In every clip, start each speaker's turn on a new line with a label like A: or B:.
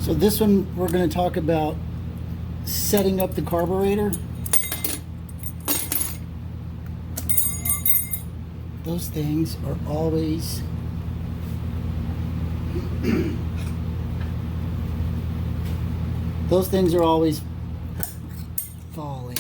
A: So this one we're going to talk about setting up the carburetor. Those things are always falling.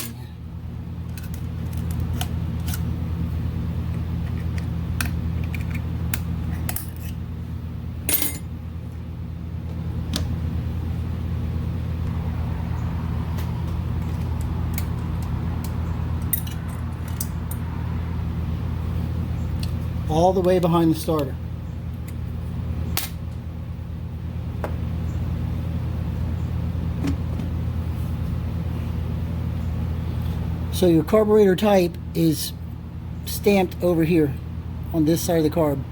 A: All the way behind the starter. So your carburetor type is stamped over here on this side of the carb.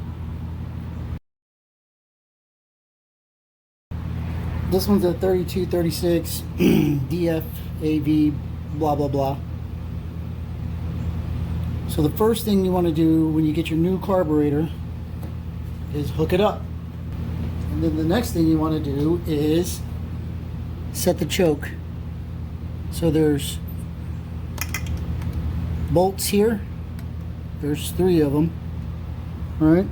A: This one's a 3236 DFAV blah blah blah. So the first thing you want to do when you get your new carburetor is hook it up. And then the next thing you want to do is set the choke. So there's bolts here. There's 3 of them. All right.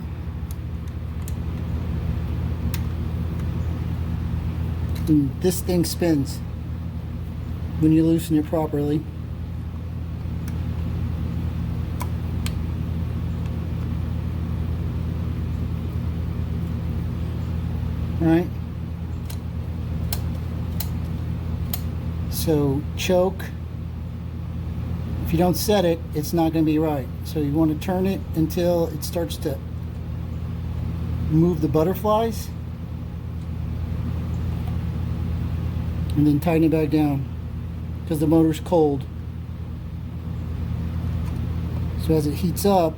A: And this thing spins when you loosen it properly. Right? So choke, if you don't set it, it's not going to be right. So you want to turn it until it starts to move the butterflies, and then tighten it back down because the motor's cold. So as it heats up,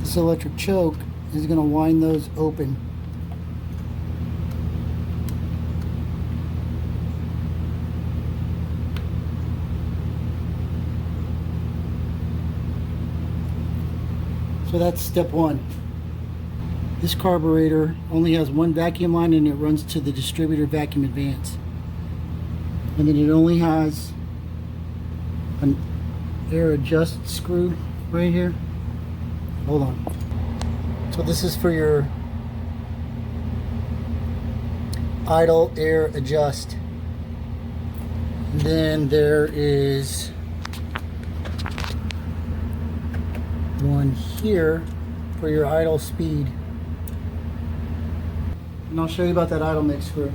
A: this electric choke is going to wind those open. So that's step 1. This carburetor only has one vacuum line and it runs to the distributor vacuum advance. And then it only has an air adjust screw right here. Hold on. So this is for your idle air adjust. And then there is one here for your idle speed. And I'll show you about that idle mix screw.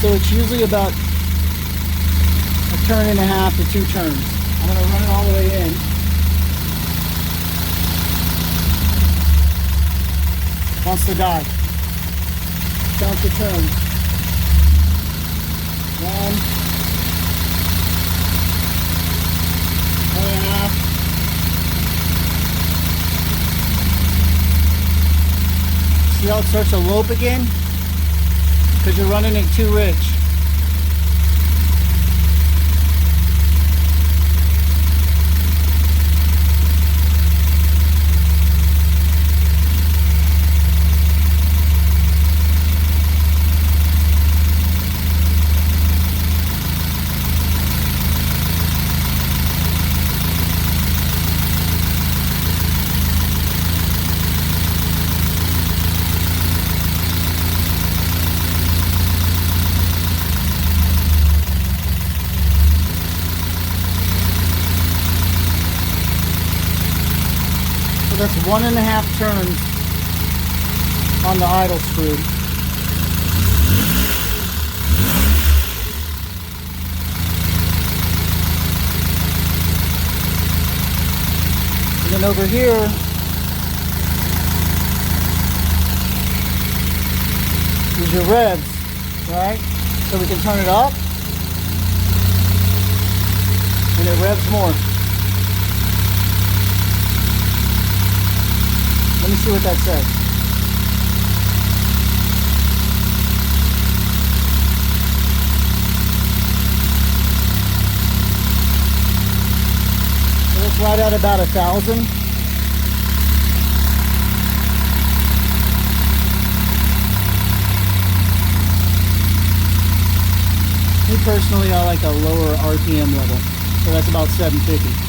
A: So it's usually about a turn and a half to 2 turns. I'm going to run it all the way in. Wants to die. Count the turns. 1, 1.5. See how it starts to lope again? Because you're running it too rich. That's 1.5 turns on the idle screw. And then over here, is your revs, right? So we can turn it up and it revs more. Let me see what that says. So it's right at about 1,000. Me personally, I like a lower RPM level, so that's about 750.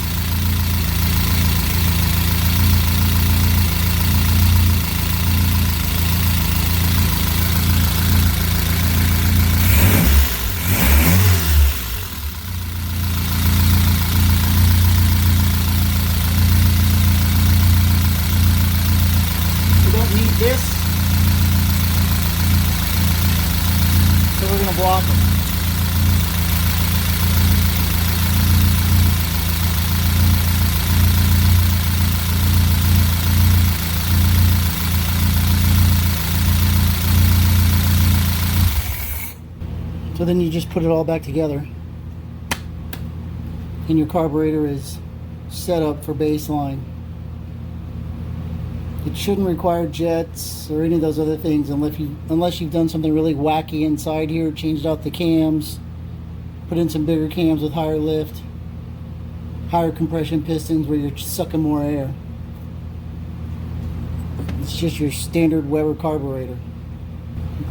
A: We don't need this, so we're going to block them. So then you just put it all back together and your carburetor is set up for baseline. It shouldn't require jets or any of those other things unless you've done something really wacky inside here, changed out the cams, put in some bigger cams with higher lift, higher compression pistons where you're sucking more air. It's just your standard Weber carburetor.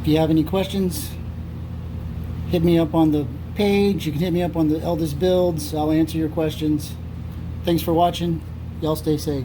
A: If you have any questions, hit me up on the page. You can hit me up on the ELDEST builds. I'll answer your questions. Thanks for watching. Y'all stay safe.